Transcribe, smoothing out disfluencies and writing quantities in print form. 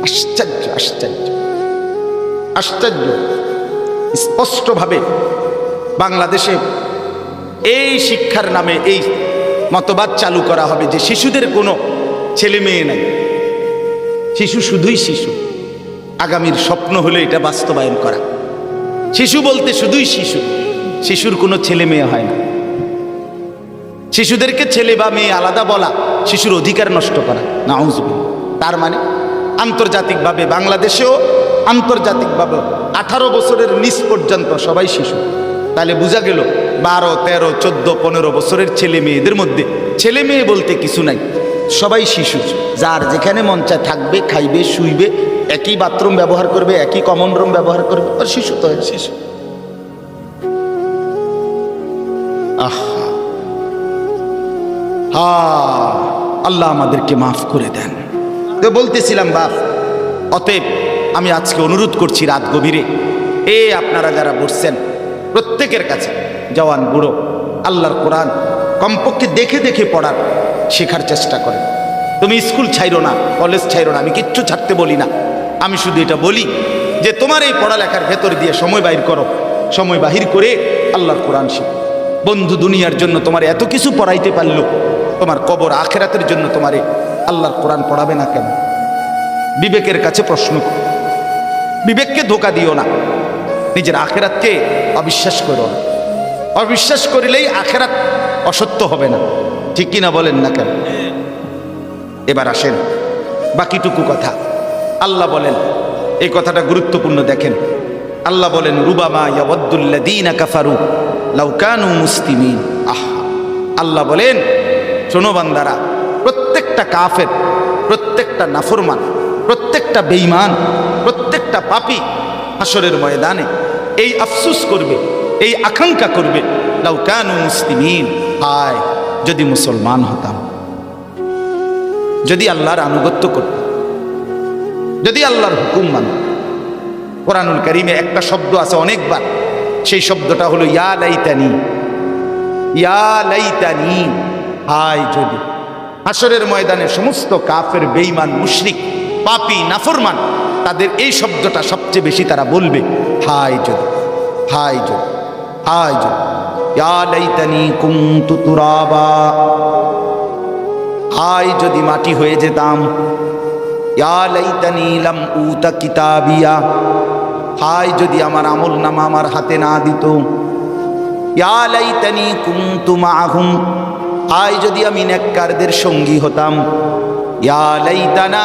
আশ্চর্য আশ্চর্য আশ্চর্য। স্পষ্টভাবে বাংলাদেশে এই শিক্ষার নামে এই মতবাদ চালু করা হবে যে শিশুদের কোনো ছেলে মেয়ে নাই, শিশু শুধুই শিশু। আগামীর স্বপ্ন হলো এটা বাস্তবায়ন করা। শিশু বলতে শুধুই শিশু, শিশুর কোনো ছেলে মেয়ে হয় না। শিশুদেরকে ছেলে বা মেয়ে আলাদা বলা শিশুর অধিকার নষ্ট করা, নাউজুবিল্লাহ। তার মানে আন্তর্জাতিকভাবে বাংলাদেশেও আন্তর্জাতিকভাবে 18 বছরের নিচ পর্যন্ত সবাই শিশু। তাহলে বোঝা গেল 12, 13, 14, 15 বছরের ছেলে মেয়েদের মধ্যে ছেলে মেয়ে বলতে কিছু নাই, সবাই শিশু। যার যেখানে মন চায় থাকবে, খাইবে, শুইবে, একই বাথরুম ব্যবহার করবে, একই কমন রুম ব্যবহার করবে, আর শিশু তো শিশু। আল্লাহ আমাদেরকে মাফ করে দেন। তো বলতেছিলাম বাপ, অতএব আমি আজকে অনুরোধ করছি রাত গভীরে, আপনারা যারা বসছেন প্রত্যেকের কাছে, জওয়ান বুড়ো, আল্লাহর কোরআন কমপক্ষে দেখে দেখে পড়ার শেখার চেষ্টা করেন। তুমি স্কুল ছাইরো না, কলেজ ছাইরো না, আমি কিচ্ছু ছাড়তে বলি না। আমি শুধু এটা বলি যে তোমার এই পড়ালেখার ভেতর দিয়ে সময় বাহির করো, সময় বাহির করে আল্লাহর কোরআন শিখো। বন্ধু দুনিয়ার জন্য তোমার এত কিছু পড়াইতে পারলো, তোমার কবর আখেরাতের জন্য তোমারে আল্লাহর কোরআন পড়াবে না কেন? বিবেকের কাছে প্রশ্ন করো, বিবেককে ধোঁকা দিও না, নিজের আখেরাতকে অবিশ্বাস করো না। অবিশ্বাস করিলেই আখেরাত অসত্য হবে না, ঠিক কিনা বলেন না কেন? এবার আসেন বাকিটুকু কথা। আল্লাহ বলেন, এই কথাটা গুরুত্বপূর্ণ, দেখেন আল্লাহ বলেন, রুবামা ইয়াওয়াদ্দুল্লাযীনা কাফারু লাউ কানু মুসলিমিন। আল্লাহ বলেন, শোনো বান্দারা, প্রত্যেকটা কাফের, প্রত্যেকটা নাফরমান, প্রত্যেকটা বেঈমান, প্রত্যেকটা পাপী হাসরের ময়দানে এই আফসোস করবে, এই আকাঙ্ক্ষা করবে, লাউ কানু মুসলিমিন, হায় যদি মুসলমান হতাম, যদি আল্লাহর আনুগত্য করতাম, যদি আল্লাহর হুকুম মানতাম। কোরআনুল কারীমে একটা শব্দ আছে অনেকবার, সেই শব্দটা হলো ইয়া লাইতানি, ইয়া লাইতানি, হায় যদি। হাসরের ময়দানে সমস্ত কাফের, বেঈমান, মুশরিক, পাপী, নাফরমান, তাদের এই শব্দটা সবচেয়ে বেশি তারা বলবে, হায় যদি, হায় যদি, হায় যদি। ইয়া লাইতানি কুনতু তুরাবা, হায় যদি মাটি হয়ে যেতাম। ইয়া লাইতানি লাম উতা কিতাবিয়া, হায় যদি আমার আমল নামা আমার হাতে না দিত। ইয়া লাইতানি কুনতু মাআহুম, হায় যদি আমি নেককারদের সঙ্গী হতাম। ইয়া লাইতানা